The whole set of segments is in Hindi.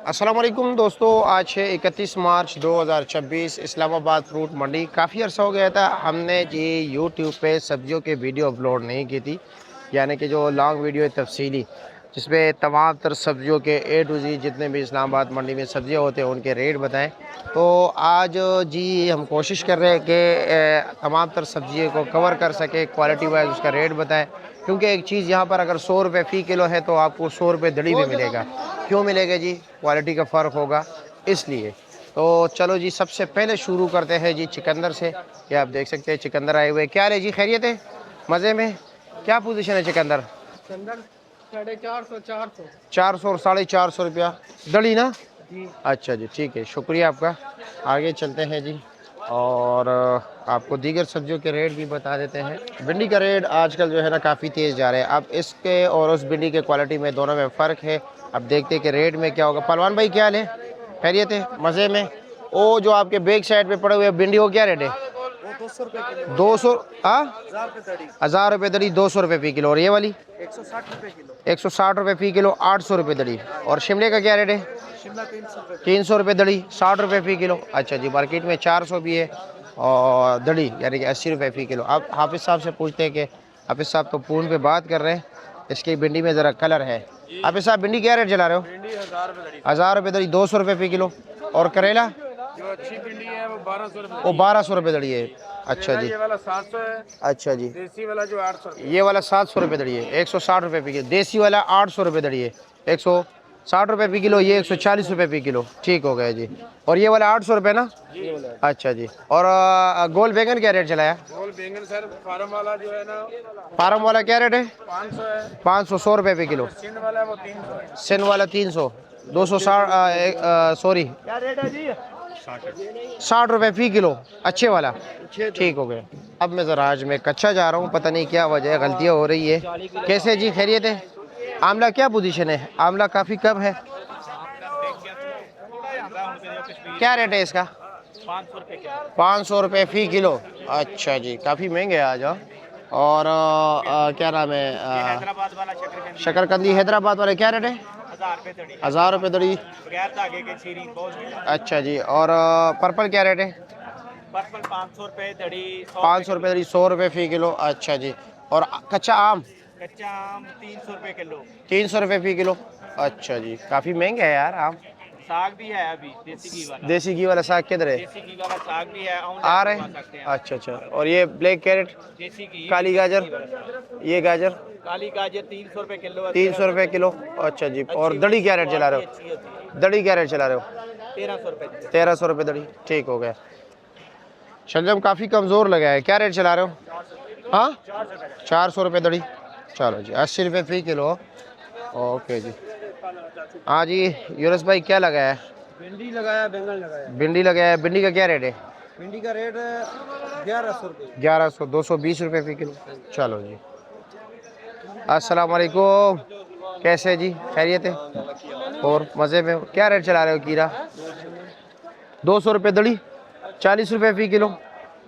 अस्सलाम वालेकुम दोस्तों, आज है 31 मार्च 2026। इस्लामाबाद फ्रूट मंडी। काफ़ी अर्सा हो गया था हमने जी यूट्यूब पे सब्जियों के वीडियो अपलोड नहीं की थी, यानी कि जो लॉन्ग वीडियो है तफसीली, जिसमें तमाम तर सब्जियों के ए टू जी जितने भी इस्लामाबाद मंडी में सब्जियां होते हैं उनके रेट बताएं। तो आज जी हम कोशिश कर रहे हैं कि तमाम तर सब्जियों को कवर कर सके, क्वालिटी वाइज उसका रेट बताएं। क्योंकि एक चीज़ यहाँ पर अगर 100 रुपये फ़ी किलो है तो आपको 100 रुपये दड़ी भी मिलेगा। क्यों मिलेगा जी? क्वालिटी का फ़र्क होगा इसलिए। तो चलो जी, सबसे पहले शुरू करते हैं जी चिकंदर से। ये आप देख सकते हैं चिकंदर आए हुए। क्या है जी, खैरियत है? मज़े में? क्या पोजीशन है चिकंदर? चंदन 450 400 400 और 450 रुपया दड़ी ना जी। अच्छा जी, ठीक है, शुक्रिया आपका। आगे चलते हैं जी और आपको दीगर सब्जियों के रेट भी बता देते हैं। भिंडी का रेट आजकल जो है ना काफ़ी तेज़ जा रहा है। अब इसके और उस भिंडी के क्वालिटी में दोनों में फ़र्क है। अब देखते हैं कि रेट में क्या होगा। पहलवान भाई क्या हाल है? खैरियत है? मज़े में? वो जो आपके बैक साइड पे पड़े हुए भिंडी वो क्या रेट है? वो 200 रुपये किलो। 200? हाँ, 1000 रुपये दड़ी। 1000 रुपये दड़ी, 200 रुपये फ़ी किलो। और ये वाली 160 रुपये किलो। 160 रुपये फ़ी किलो, 800 रुपये दड़ी। और शिमले का क्या रेट है? शिमला 300 रुपये। 300 रुपये दड़ी, 60 रुपये फ़ी किलो। अच्छा जी, मार्केट में 400 भी है और दड़ी यानी कि 80 रुपये फ़ी किलो। अब हाफिज़ साहब से पूछते हैं कि हाफिज़ साहब तो फ़ोन पे बात कर रहे हैं, इसकी भिंडी में ज़रा कलर है। हाफिज़ साहब भिंडी क्या रेट चला रहे हो? भिंडी 1000 रुपये दड़ी। 1000 रुपये दड़ी, 200 रुपये फ़ी किलो। और करेला जो अच्छी भिंडी है वो 1200 रुपये। वो 1200 रुपये दड़ी है। अच्छा जी, ये वाला 700 है। अच्छा जी। देसी वाला जो 800 रुपये। ये वाला 700 रुपये दड़ी है, 160 रुपये फ़ी किलो। देसी वाला 800 रुपये दड़ी है, 160 रुपये फ़ी किलो। ये 140 रुपये फ़ी किलो। ठीक हो गया जी। और ये वाला 800 रुपये ना? अच्छा जी। और गोल बैंगन क्या रेट चला है? गोल बैंगन सर फार्म वाला जो है ना फार्म वाला क्या रेट है? 500 है। 500, 100 रुपये फ़ी किलो। सिंध वाला है वो 300 है। सिन वाला 300, 260 सॉरी क्या रेट है जी? 60 रुपये फ़ी किलो अच्छे वाला। ठीक हो गया। अब मैं ज़रा आज मैं कच्चा जा रहा हूँ, पता नहीं क्या वजह है, गलतियाँ हो रही है। कैसे जी, खैरियत है? आमला क्या पोजीशन है? आमला काफ़ी कम है। क्या रेट है इसका? 500 रुपये किलो। 500 रुपये फ़ी किलो। अच्छा जी, काफ़ी महंगे आज। हाँ। और क्या नाम है? हैदराबाद वाला शकरकंदी शकरकंदी हैदराबाद वाले क्या रेट है? 1000 रुपये दड़ी। 1000 रुपये दड़ी। बगैर धागे के छीरी बहुत मिला। अच्छा जी। और पर्पल क्या रेट है? पर्पल 500 रुपये दड़ी। 500 रुपये दड़ी, 100 रुपये फ़ी किलो। अच्छा जी। और कच्चा आम कच्चा आम 300 रुपये किलो। 300 रुपये फ़ी किलो। अच्छा जी, काफ़ी महंगे है यार आम। साग भी है अभी देसी घी वाला। देसी घी वाला साग किधर है? देसी घी वाला साग भी है। आ रहे ऑनलाइन हैं? सकते हैं। अच्छा अच्छा। और ये ब्लैक कैरेट, देसी घी काली गाजर, ये गाजर काली गाजर 300 रुपये किलो। 300 रुपये किलो। अच्छा जी। और दड़ी क्या रेट चला रहे हो? अच्छी होती है। दड़ी क्या रेट चला रहे हो? 1300 रुपये। 1300 रुपये दड़ी। ठीक हो गया। शलजम काफ़ी कमज़ोर लगा है, क्या रेट चला रहे हो? हाँ, 400 रुपये दड़ी। चलो जी, 80 रुपये फ़ी किलो। ओके जी। हाँ जी, यूनुस भाई क्या लगाया है? भिंडी लगाया, बैंगन लगाया। भिंडी लगाया है। भिंडी का क्या रेट है? भिंडी का रेट 1100 रुपये। 1100, 220 रुपये फ़ी किलो। चलो जी। अस्सलाम वालेकुम, कैसे जी, खैरियत है? और मज़े में? क्या रेट चला रहे हो कीरा? 200 रुपये दड़ी, 40 रुपये फ़ी किलो।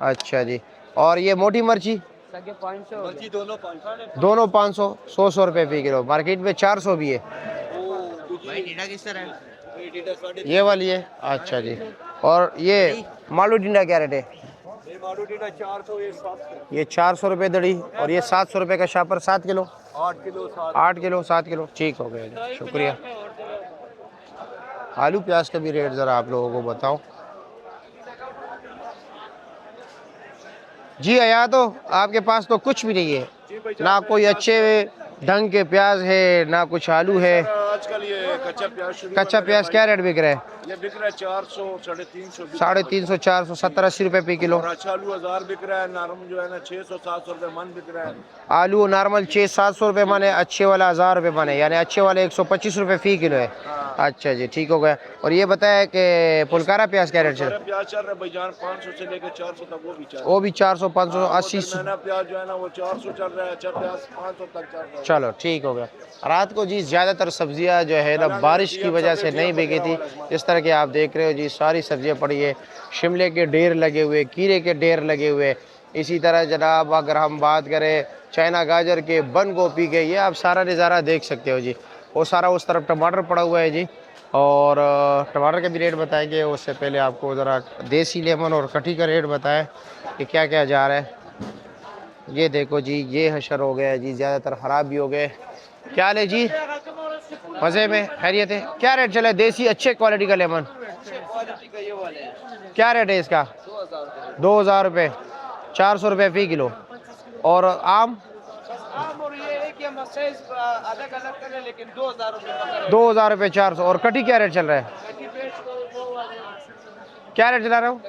अच्छा जी। और ये मोटी मिर्ची? मिर्ची दोनों 500। दोनों 500, 100 रुपये फ़ी किलो। मार्केट में 400 भी है। भाई टीडा किस तरह है? ये वाली है। अच्छा जी। और ये मालू टिंडा क्या रेट है? मालू टीडा 400, ये 700। ये 400 रुपये दड़ी। और ये 700 रुपये का शापर 7 किलो। 8 किलो 7। 8 kilo 7 kilo. ठीक हो गया जी, शुक्रिया। आलू प्याज का भी रेट ज़रा आप लोगों को बताओ जी। आया तो आपके पास तो कुछ भी नहीं है, ना कोई अच्छे ढंग के प्याज है, ना कुछ आलू है। आजकल ये कच्चा प्याज क्या रेट बिक रहा है? ये बिक रहा है 400, 350। 350, 400, 70, 80 रुपये फ़ी किलो। अच्छा आलू 1000 बिक रहा है। नरम जो है ना 600 700 रुपये मन बिक रहा है। आलू नॉर्मल 600-700 रुपये मन है, अच्छे वाला 1000 रुपये मन है, यानी अच्छे वाले 125 रुपये फ़ी किलो है। अच्छा जी, ठीक हो गया। और ये बताया कि पुलकारा प्याज क्या रेट चल? प्याज चल रहा है भाईजान 500 से लेकर 400 तक। वो भी चल रहा है। वो भी 400, 500, 80। नैना प्याज जो है ना वो 400 चल रहा है। अच्छा प्याज 500 तक चल रहा है। चलो ठीक हो गया। रात को जी ज़्यादातर सब्जियां जो है ना बारिश की वजह से नहीं बिकी थी। इस तरह के आप देख रहे हो जी, सारी सब्जियां पड़ी है। शिमले के ढेर लगे हुए, कीरे के ढेर लगे हुए। इसी तरह जनाब अगर हम बात करें चाइना गाजर के, बंद गोभी के, ये आप सारा नज़ारा देख सकते हो जी। वो सारा उस तरफ टमाटर पड़ा हुआ है जी। और टमाटर के भी रेट बताएंगे, उससे पहले आपको ज़रा देसी लेमन और कटी का रेट बताएं कि क्या क्या जा रहा है। ये देखो जी, ये हशर हो गया जी, ज़्यादातर ख़राब भी हो गए। क्या हाल है जी, मज़े में, खैरियत है? क्या रेट चला है देसी अच्छे क्वालिटी का लेमन? क्या रेट है इसका? 2000 रुपये, 400 रुपये फ़ी किलो। और आम? और ये है कि हम अलग अलग करें, लेकिन 2000 रुपये 400। और कटी क्या रेट चल रहा है? क्या रेट चला रहे हो?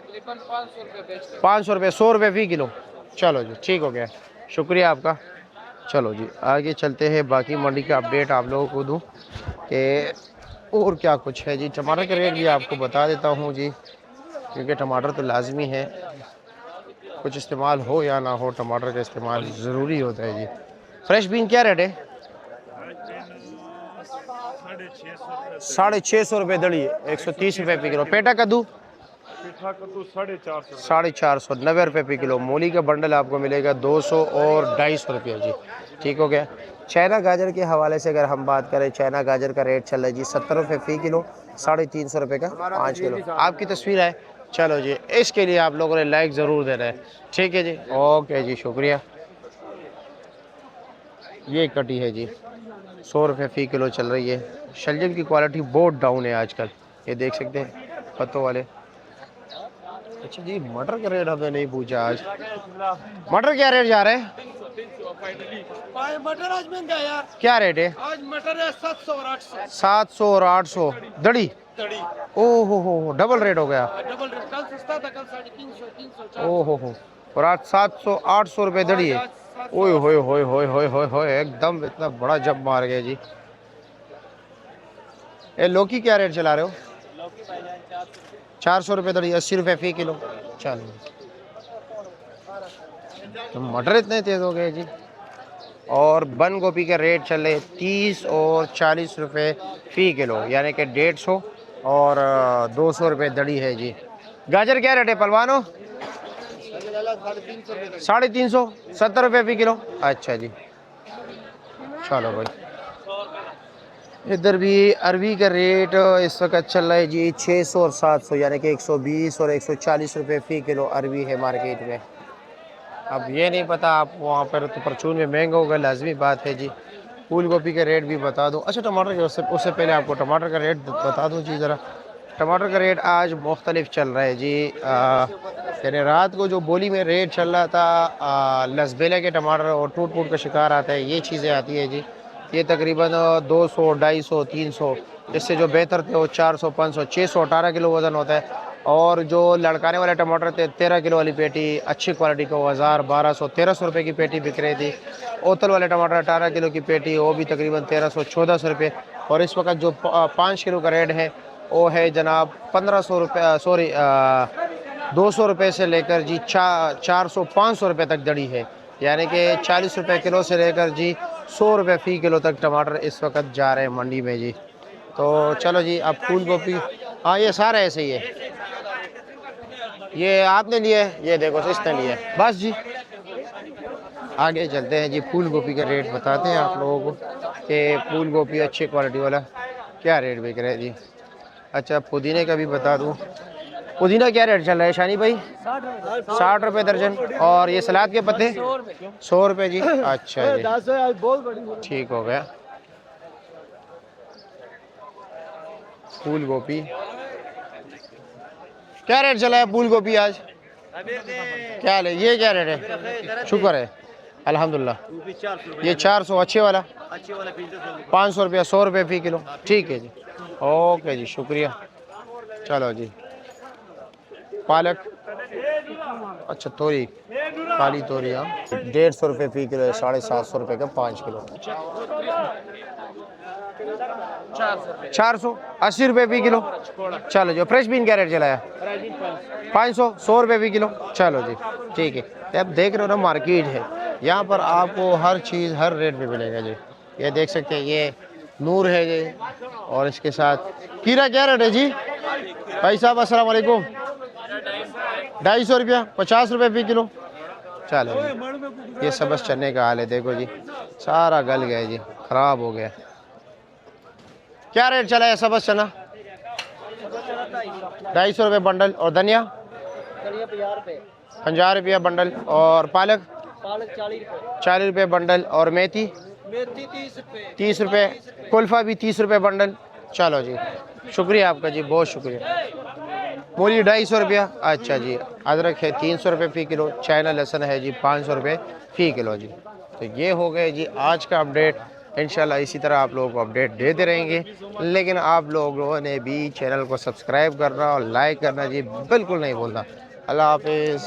500 रुपये, 100 रुपये फ़ी किलो। चलो जी, ठीक हो गया, शुक्रिया आपका। चलो जी, आगे चलते हैं, बाकी मंडी का अपडेट आप लोगों को दूँ कि और क्या कुछ है जी। टमाटर के रेट भी आपको बता देता हूँ जी, क्योंकि टमाटर तो लाजमी है, कुछ इस्तेमाल हो या ना हो, टमाटर का इस्तेमाल ज़रूरी होता है जी। फ्रेश बीन क्या रेट है? 650 रुपये दड़ी, 130 रुपये फ़ी किलो। पेटा कद्दू? 450, 90 रुपये फ़ी किलो। मूली का बंडल आपको मिलेगा 200 और 250 रुपये जी, ठीक हो गया। चाइना गाजर के हवाले से अगर हम बात करें, चाइना गाजर का रेट चल रहा है जी 70 रुपये फ़ी किलो, 350 रुपये का 5 किलो। आपकी तस्वीर है, चलो जी, इसके लिए आप लोगों ने लाइक ज़रूर देना है, ठीक है जी, ओके जी, शुक्रिया। ये कटी है जी, 100 रुपये फ़ी किलो चल रही है। शलजम की क्वालिटी बहुत डाउन है आजकल, ये देख सकते हैं पत्तों वाले। अच्छा जी, मटर का रेट हमने नहीं पूछा आज, मटर क्या रेट जा रहे हैं? मटर आज महंगा यार। क्या रेट है आज? मटर है 700 और 800। 700 और 800 दड़ी। ओहो हो, डबल रेट हो गया। डबल रेट, कल सस्ता था, कल 350, 300। ओहो हो, और आज 700 800 रुपये दड़ी है। ओए होए होए होए होए होए होए, एकदम इतना बड़ा जब मार गया जी। ये लौकी क्या रेट चला रहे हो? 400 रुपये दड़ी, 80 रुपये फ़ी किलो। चलो, तो मटर इतने तेज़ हो गए जी। और बंद गोभी के रेट चले 30 और 40 रुपये फ़ी किलो, यानी कि 150 और 200 रुपये दड़ी है जी। गाजर क्या रेट है पलवानो? 350, 70 रुपये फ़ी किलो। अच्छा जी, चलो भाई। इधर भी अरबी का रेट इस वक्त चल रहा है जी 600 और 700, यानी कि 120 और 140 रुपये फ़ी किलो अरबी है मार्केट में। अब ये नहीं पता आप वहाँ पर तो परचून में महंगा होगा, लाजमी बात है जी। फूल गोभी का रेट भी बता दूँ। अच्छा, टमाटर के उससे पहले आपको टमाटर का रेट बता दूँ जी ज़रा। टमाटर का रेट आज मुख्तलिफ चल रहा है जी। यानी रात को जो बोली में रेट चल रहा था, लसबेले के टमाटर और टूट फूट का शिकार आता है, ये चीज़ें आती है जी। ये तकरीबन 200, 250, 300, इससे जो बेहतर थे वो 400, 500, 600, 18 किलो वज़न होता है। और जो लड़काने वाले टमाटर थे 13 किलो वाली पेटी अच्छी क्वालिटी को 1000, 1200, 1300 रुपये की पेटी बिक रही थी। ओतल वाले टमाटर 18 किलो की पेटी, वो भी तकरीबन 1300, 1400 रुपये। और इस वक्त जो 5 किलो का रेट है वो है जनाब 1500 रुपये, सॉरी 200 रुपये से लेकर जी 400, 500 रुपये तक दड़ी है, यानी कि 40 रुपये किलो से लेकर जी 100 रुपये फ़ी किलो तक टमाटर इस वक्त जा रहे हैं मंडी में जी। तो चलो जी, अब फूल गोभी, हाँ ये सारा ऐसे ही है। ये आपने लिए, ये देखो इसने लिए, बस जी। आगे चलते हैं जी, फूल गोभी का रेट बताते हैं आप लोगों को कि फूल गोभी अच्छी क्वालिटी वाला क्या रेट बिक रहा है जी। अच्छा, पुदीने का भी बता दूं, पुदीना क्या रेट चल रहा है शानी भाई? 60 रुपये दर्जन। और ये सलाद के पत्ते 100 रुपये जी। अच्छा जी, ठीक हो गया। फूल गोभी क्या रेट चला है? फूल गोभी आज क्या हाल है? ये क्या रेट है? शुक्र है, अल्हम्दुलिल्लाह। ये 400 अच्छे वाला 500 रुपया, 100 रुपये फ़ी किलो, ठीक है जी, ओके जी, शुक्रिया। चलो जी, पालक, अच्छा तोरी, काली तोरी, हाँ 150 रुपये फ़ी किलो है, 750 रुपये का 5 किलो। 400, 80 रुपये फ़ी किलो। चलो जो फ्रेश बीन क्या रेट चला है? 500, 100 रुपये फ़ी किलो। चलो जी, ठीक है। अब देख रहे हो ना, मार्केट है यहाँ पर, आपको हर चीज़ हर रेट पे मिलेगा जी। ये देख सकते हैं, ये नूर है जी, और इसके साथ खीरा क्या रेट है जी? भाई साहब अस्सलाम वालेकुम। 250 रुपया, 50 रुपये फ़ी किलो। चलो ये सबस चने का हाल है, देखो जी, सारा गल गया जी, ख़राब हो गया। क्या रेट चला है सबस चना? 250 रुपये बंडल। और धनिया? 50 रुपया बंडल। और पालक? 40 रुपये बंडल। और मेथी? 30 रुपये। कुल्फ़ा भी 30 रुपये बंडल। चलो जी, शुक्रिया आपका जी, बहुत शुक्रिया। मूली 250 रुपया। अच्छा जी। अदरक है 300 रुपये फ़ी किलो। चाइना लहसुन है जी 500 रुपये फ़ी किलो जी। तो ये हो गए जी आज का अपडेट। इंशाल्लाह इसी तरह आप लोगों को अपडेट देते रहेंगे, लेकिन आप लोगों ने भी चैनल को सब्सक्राइब करना और लाइक करना जी बिल्कुल नहीं भूलना। अल्लाह हाफिज़।